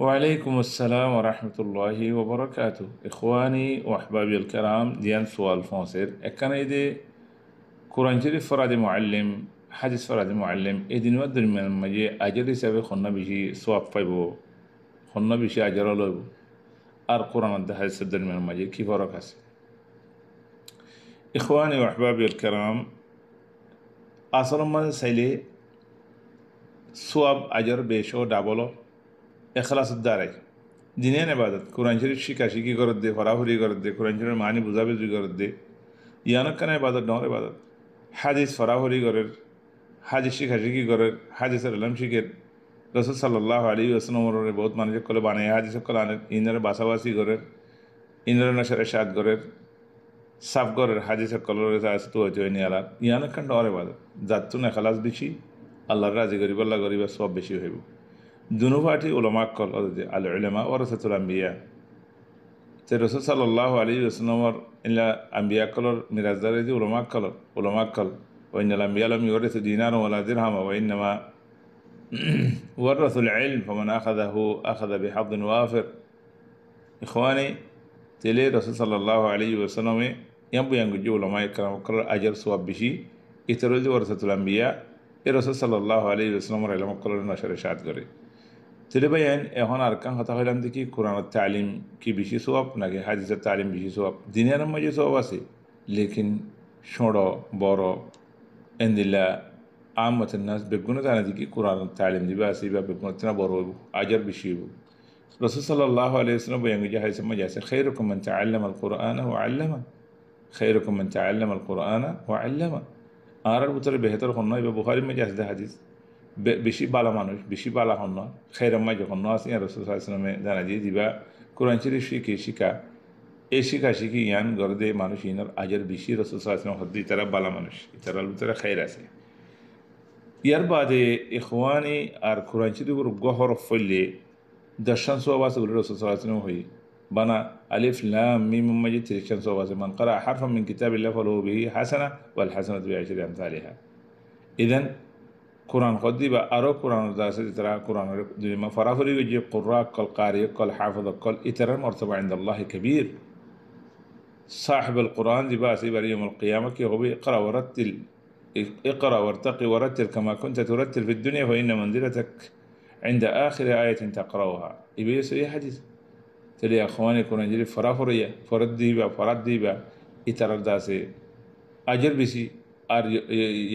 ওয়ালাইকুম আসসালাম ওরহমতুল্লাহি ওবরাকাতু ইখওয়ানি ও আহবাবিল কারাম দিয়ান সোয়াল ফসের একখানে দে কোরআন শরীফ ফরাদে মুআল্লিম হাদিস ফরাদে মুআল্লিম এই দিনের দরমিয়ান মাঝে আজর হিসাবে খন্না বেশি সোয়াব পাইব খন্না বেশি আজর লইব আর কোরআন হাদিসের দরমিয়ান মাঝে কি ফরক আছে ইখওয়ানি ও আহবাবিল কারাম আসল মানে চাইলে সোয়াব আজর বেশো ডাবল এখলাসের দ্বারাই দিনের এবাদত কোরআন শরীফ শিখি করত দে ফরাফরি করত দে কোরআন শরীফের মানি বুঝাবুঝি করত দে ইয়ানকান এবাদত ডর এবাদত হাদিস ফরাফরি করের হাদিস শিখি করের হাদিসের আলম শিখের রসুল সাল্লাহ আলী আসলামর বহুত মানুষ কলে বানায় হাদিস কলে আনে ইনার বাসাবাসি করের ইনার নশারে সাদ করের সাফ করের হাদিস কলরে তো হইতে হয়নি আলার ইয়ানকান ডর এবাদত যাতুন এখলাস বেশি আল্লাহর রাজি গরিবাল্লাহ গরিবা সব বেশি হইব দুনুভাটি উলামা কল আল উলামা ওয়ারাসাতুল আম্বিয়া তে রাসূল সাল্লাল্লাহু আলাইহি ওয়াসাল্লামর ইলা আম্বিয়া কলর মিরাজদারে দি উলামা কল ওয়া ইন্নাল আম্বিয়া লাম ইউরিসু দিনারা ওয়ালা দিরহামা ওয়া ইন্নামা ওয়ারাসুল ইলম ফামান আখাযাহু আখাযা বিহাদ্দিন ওয়াফির ইখওয়ানি তেলে রাসূল সাল্লাল্লাহু আলাইহি ওয়াসাল্লামে ইয়াবু যে উলামা ইকরাম কলর আজর সওয়াব বেশি ইতরুল ওয়ারাসাতুল আম্বিয়া এ রাসূল সাল্লাল্লাহু আলাইহি ওয়াসাল্লামর ইলম কলর নশরে শাদ করে তেলে ভাইয়ান এখন আর কান কথা হইলাম দেখি কোরআনের তালিম কি বেশি সোয়াব নাকি হাদিসের তালিম বেশি সোয়াব দিনের মাঝে সোয়াব আছে লেকিন ষোড় বড় এন্দিল্লা আমতের নাস বেগুনে জানা দেখি কোরআনের তালিম দিবে আসি বা বেগুনের না বড় হইব আজার বেশি হইব রসুল সাল্লাল্লাহু আলাইহি ওয়াসাল্লাম বয়ান যে হাদিসের মাঝে আছে খায়রুকুম মান তাআল্লামা আল কুরআন ওয়া আল্লামা খায়রুকুম মান তাআল্লামা আল কুরআন ওয়া আল্লামা আর ভিতরে বেহতর হন নয় বুখারীর মাঝে আছে হাদিস বেশি বালা মানুষ বেশি বালা হন না খেরাম্মাই যখন আছে রসুল সাল্লামে জানা দিয়ে দিবা কোরআন শরীফ শিখা এই শিখি ইয়ান গরদে মানুষ ইনার আজের বেশি রসুল সাল্লাম হদ্দি তারা বালা মানুষ তারার ভিতরে খাইর আছে ইয়ার বাদে ইখওয়ানি আর কোরআন শরীফের গহর ফলে দর্শন সোয়াব আছে বলে রসুল সাল্লাম হই বানা আলিফ লাম মিম মাজিদ 30 সোয়াব আছে মান ক্বারা হারফান মিন কিতাবিল্লাহ ফালাহু বিহি হাসানা ওয়াল হাসানাতু বিআশরি আমসালিহা ইদান কোরআন খদ্দি বা আরও কোরআন আছে তারা কোরআনের ফরাফরি যে কুররা কল কারি কল হাফিজ কল ইতরার মর্তবা عند الله كبير صاحب القرآن দিবা আছে বারি ইয়াউমুল কিয়ামা কি হবে اقرأ وارتقي ورتل كما كنت ترتل في الدنيا فإن منزلتك عند آخر آية تقرأها يبي سوي حديث تلي يا اخواني কোরআন যদি ফরাফরিয়া ফরাদ দিবা ইতরার দাসে আজর বেশি আর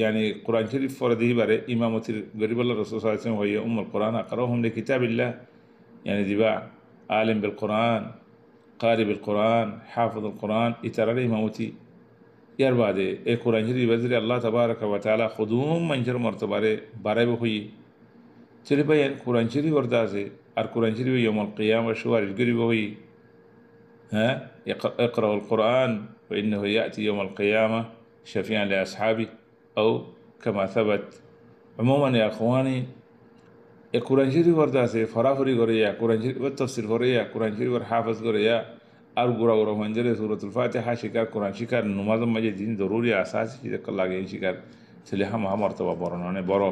يعني কোরআন শরীফ ফরদি বারে ইমামতির গরিবুল্লাহ রাসূল সাল্লাল্লাহু আলাইহি ওয়াসাল্লাম হইয়া উম্মুল কোরআন আকরাহুম লিকিতাবিল্লাহ يعني দিবা আলিম বিল কোরআন قارئ بالقرآن حافظ القرآن ইতারার ইমামতি ইয়ার বাদে এই কোরআন শরীফ বাজরে আল্লাহ তাবারাকা ওয়া তাআলা খুদুম মঞ্জর মর্তবারে বারাইব হই চলে পাইন কোরআন শরীফ ওরদা আছে আর কোরআন শরীফ ইয়াউমুল কিয়ামা সুয়ারিশ গরিব হই হ্যাঁ اقرأوا القرآن فإنه يأتي يوم القيامة شفيعا لأصحابه أو كما ثبت عموما يا أخواني القرآن شريف وردا سي فرافري غريا قرآن شريف والتفسير غريا قرآن شريف حافظ غريا আর গোড়া মঞ্জরে সূরাতুল ফাতিহা শিকার কোরআন শিকার নামাজ মাঝে দিন জরুরি আসাসি শিকার লাগে শিকার ছেলে মর্তবা বর্ণনে বড়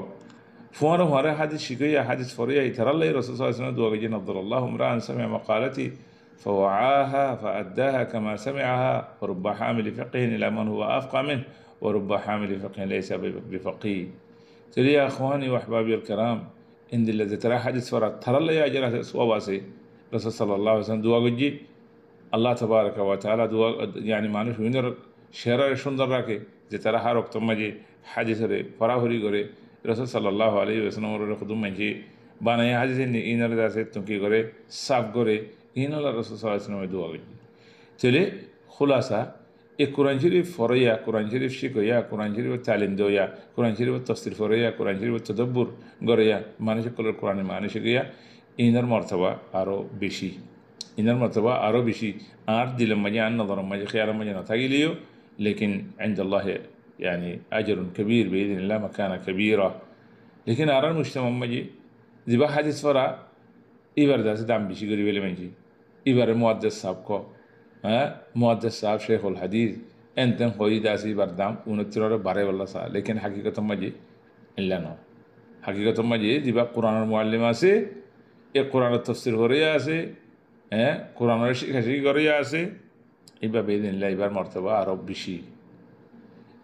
ফুয়ারো মারে হাদিস শিখাইয়া হাদিস ফরিয়া ইতারাল্লাহ রাসূল সাল্লাল্লাহু আলাইহি ওয়াসাল্লাম দোয়া গিয়ে আল্লাহু ইমরান সামি'a মাকালাতি فوعاها فأداها كما سمعها ورب حامل فقه إلى من هو أفقه منه ورب حامل فقه ليس بفقيه ترى يا أخواني وأحبابي الكرام إن الذي ترى حديث فرات ترى الله يا جل صوابسي رسول صلى الله عليه وسلم دعاء جي الله تبارك وتعالى دعاء يعني مانوش وينر شهر সুন্দর রাখে যে তারা হার ওয়াক্ত মাঝে হাদিসে ফরাফরি করে রাসূল সাল্লাল্লাহু আলাইহি ওয়াসাল্লামের খুদুম মাঝে বানায় হাদিসে ইনার দাসে তুকি করে সাফ করে ইনাল্লাহ রাসূল সাল্লাল্লাহু আলাইহি ওয়াসাল্লাম দোয়া করি চলে খুলাসা এই কোরআন শরীফ ফরইয়া কোরআন শরীফ শিখইয়া কোরআন শরীফ তালিম দেয়া কোরআন শরীফ তাফসীর ফরইয়া কোরআন শরীফ তদাব্বুর গড়িয়া মানুষ কলর কোরআনের মানে শিখইয়া ইনার মর্তবা আরও বেশি আর দিলের মাঝে আর নজরের মাঝে খেয়ালের মাঝে না থাকিলেও লেকিন عند الله يعني أجر كبير بإذن الله مكانة كبيرة লেকিন আর মুজতামার মাঝে জিবা হাদিস ফরা এবার দাসে দাম বেশি করি বলে মানছি এবারে মুহাদ্দিস সাহেব হ্যাঁ মুহাদ্দিস সাহেব শেখুল হাদিস এনতেন হই দাসি এবার দাম 29 বললা সা লেকিন হাকিকত মাঝে ইল্লা না হাকিকত মাঝে জিবা কোরআনের মুআল্লিম আছে এ কোরআনের তফসির করিয়া আছে, কোরআনের শিখাশিখি করিয়া আছে, এইভাবে দিনলা এবার মর্তবা আরও বেশি।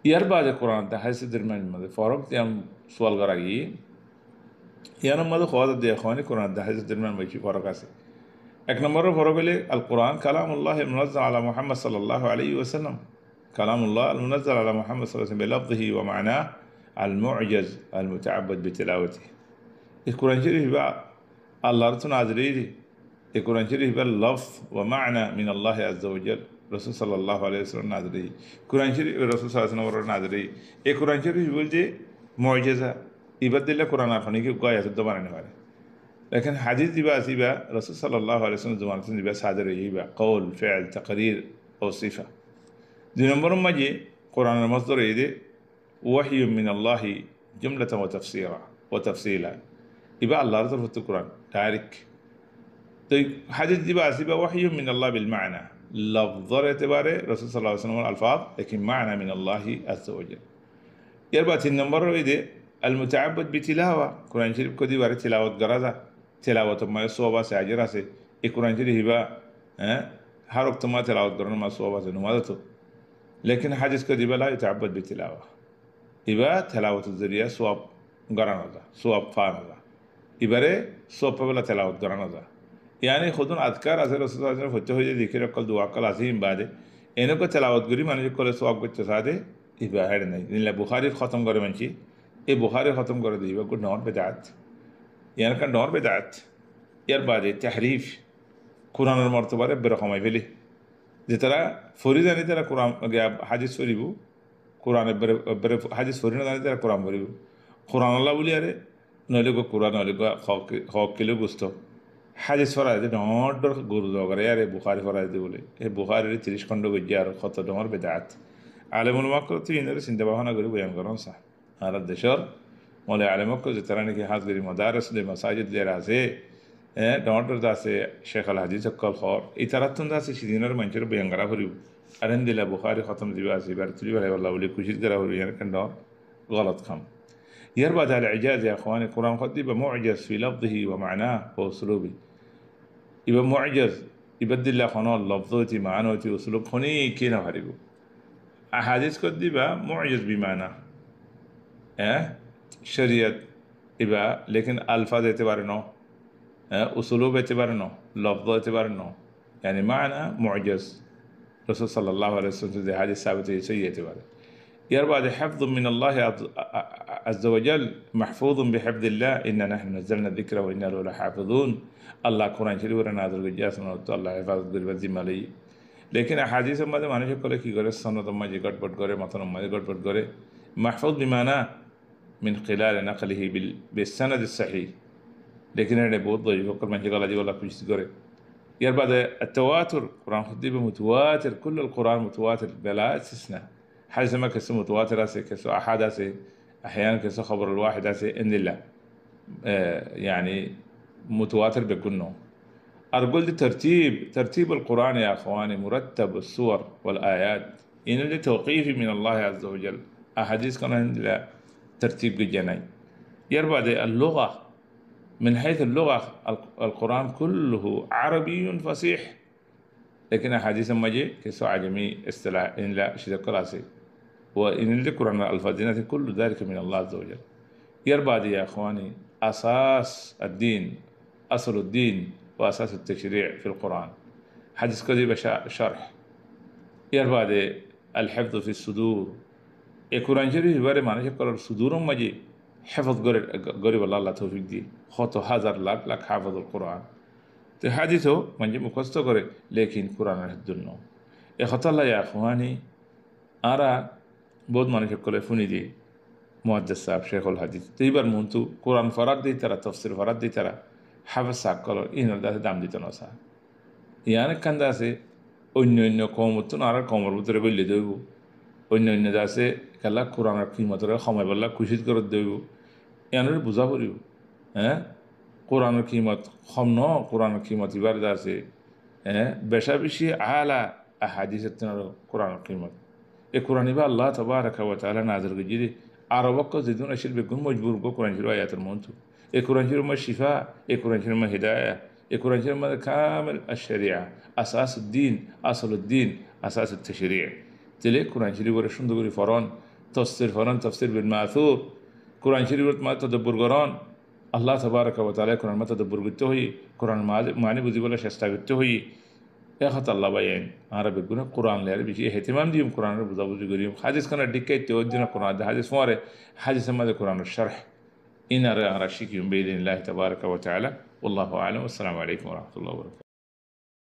ইয়ার বাদে কোরআন হাদিসের মধ্যে ফরক দিয়ে সোয়াল করা গিয়ে ইয়ার মধ্যে খাওয়া দিয়ে খাওয়ানি কোরআন হাদিসের বেশি ফরক আছে। এক নম্বরের ফরক হলে আল কোরআন কালামুল্লাহ মুনাজ্জাল আলা মুহাম্মদ সাল্লাল্লাহু আলাইহি ওয়াসাল্লাম, কালামুল্লাহ আল মুনাজ্জাল আলা মুহাম্মদ সাল্লাল্লাহু আলাইহি ওয়াসাল্লাম বিলফযিহি ওয়া মা'নাহ আল মু'জাজ আল মুতাআব্বাদ বিতিলাওয়াতিহি। এই কোরআন শরীফ বা আল্লাহর তো নাযিল, এই কোরআন শরীফ বা লফজ ওয়া মা'না মিন আল্লাহ আযজা ওয়া জাল, রাসূল সাল্লাল্লাহু আলাইহি ওয়াসাল্লাম নাযিল। কোরআন শরীফ রাসূল সাল্লাল্লাহু আলাইহি ওয়াসাল্লাম নাযিল। এই কোরআন শরীফ বলতে মু'জিজা, ইবাদ দিলে কোরআন আর ফানি কি গায় শুদ্ধ বানাতে পারে। لكن حديث ديبا سيبا رسول صلى الله عليه وسلم زمان ديبا صادر يبا قول فعل تقرير أو صفة. دي نمبر ما جي قرآن المصدر يدي وحي من الله جملة وتفصيلا يبا الله رسول في القرآن تارك. طيب حديث ديبا سيبا وحي من الله بالمعنى لفظ اعتباره رسول صلى الله عليه وسلم الألفاظ لكن معنى من الله عز وجل. يربع النمبر يدي المتعبد بتلاوة قرآن شريف كدي باري تلاوة غرضا تلاوة ما صوبا ساجرا سي القرآن شريف هبا هر وقت ما تلاوة غرنا ما صوبا سي نمادته. لكن حديث كدي بلا يتعبد بتلاوة هبا تلاوة الذريعة صواب غرنا ذا صواب فانا ذا إبرة صواب بلا تلاوة غرنا ذا. يعني خدون أذكار أزل رسول الله صلى الله عليه وسلم فتح ذكر قل دعاء قل عظيم بعد إنه كتلاوة غري ما نجي كل صواب بتساعده إباهر नहीं. إن बुखारी ख़त्म करे मंची ये बुखारी ख़त्म कर दी वो कुछ नॉर बेदात यार का नॉर बेदात यार बाजे तहरीफ कुरान और मर्तबारे बेरखमाई फेली जितना फौरी जाने तेरा कुरान गया हाजिस फरीबू कुरान बेर बेर हाजिस फौरी ना जाने तेरा कुरान फरीबू कुरान अल्लाह बोली अरे नॉले को कुरान नॉले को खौफ के लिए गुस्तो हाजिस फरा दे नॉर डर गुरु दोगरे यार बुखारी फरा दे बोले ये बुखारी 30 खंडो गज्जार खत नॉर बेदात आलमुल माकरती इन्हें सिंध बहाना गरीब बयान करों सा هذا الدشر مولا علمك زتراني كي حاضر مدارس لمساجد لرازه دونتر داسه شيخ الحديث قال خور اتراتن داسه شدينر منچر بيانغرا فريو ارند لا بخاري ختم ديباسي بارتلي ولا والله ولي كوشيت غرا يعني كان غلط خم يربى هذا الاعجاز يا اخواني القران قد يبقى معجز في لفظه ومعناه واسلوبه يبقى معجز يبدل له خنال لفظوتي معنوتي واسلوب خني كينا فريو احاديث قد يبقى معجز بمعناه शरीयत इबा लेकिन अल्फाज एतबार नो उसलूब एतबार नो लफ्ज़ एतबार नो यानी माना मुअज्जज़ रसूल सल्लल्लाहु अलैहि वसल्लम से हादिस साबित है सही एतबार यार बाद हिफ्ज़ मिन अल्लाह अज़्ज़ व जल महफूज़ बिहिफ्ज़ अल्लाह इन्ना नहनु नज़्ज़लना ज़िक्र व इन्ना लहु लहाफ़िज़ून अल्लाह कुरान शरीफ व नाज़िल किया सुनो तो अल्लाह हिफाज़त करे जिम्मा लई लेकिन अहादीस में माने करे की करे सनद में गड़बड़ करे मतन में गड़बड़ करे महफूज़ बिमाना من خلال نقله بالسند الصحيح لكن هذا बहुत ضعيف وكل من قال دي والله كويس تقرأ يا بعد التواتر القرآن خديه متواتر كل القرآن متواتر بلا استثناء حاجة ما كسر متواتر أسي كسر أحد أسي أحيانا كسر خبر الواحد أسي إن الله يعني متواتر بكونه أقول دي ترتيب القرآن يا أخواني مرتب السور والآيات إن اللي توقيفي من الله عز وجل أحاديث كان عند ترتيب الجناي يربع اللغة من حيث اللغة القرآن كله عربي فصيح لكن أحاديث ما جي كسو عجمي استلاح إن لا شيء كلاسي وإن القرآن الفاظينات كل ذلك من الله عز وجل يربع يا أخواني أساس الدين أصل الدين وأساس التشريع في القرآن حديث كذب شرح يربع الحفظ في الصدور القرآن شريف بارے معنی سے کرو صدوروں مجھے حفظ غریب اللہ توفیق دی خط ہزار لاکھ حافظ القرآن تو حدیث ہو مجھے مخصص کرے لیکن قرآن حد النو اے خط اللہ یا اخوانی آرا بہت معنی سے کرے فنی دی محدث صاحب شیخ الحدیث تیبر مونتو قرآن فراد دی ترا تفسیر فراد دی ترا حفظ صاحب کرو این دا دام دی تنوسا یعنی کندہ سے অন্য কওমতন আর কওমর ভিতরে বললে দেব অন্য দাসে কালা কোরআনের কিমতরে সময় বললা খুশিত করে দেব এনারে বুঝা পড়িব কোরআনের কিমত কম ন কোরআনের কিমত এবার দাসে বেশা বেশি আলা আহাদিসের কোরআনের কিমত এ কোরআন ইবা আল্লাহ তাবারাকা ওয়া তাআলা নাযিল করে আরবক যেদিন আসিল বেগুন মজবুর গো কোরআন শরীফ আয়াতের মন্তু القرآن الكريم الشفاء، القرآن الكريم هداية، القرآن الكريم كامل الشريعة، أساس الدين، أصل الدين، أساس التشريع. تلي القرآن الكريم ورا شنو تقولي فران تفسير فران تفسير بالمأثور، القرآن الكريم ورا ما تدبر قرآن الله تبارك وتعالى القرآن ما تدبر قلته القرآن معني بزي ولا شستا قلته يا خط الله بيان عربي يقول القرآن اللي بيجي اهتمام ديهم القرآن اللي بضبط يقوليهم حديث كان ديكي تودينا القرآن ده حديث فاره حديث ما القرآن الشرح إن رأى رشيك بإذن الله تبارك وتعالى والله أعلم والسلام عليكم ورحمة الله وبركاته.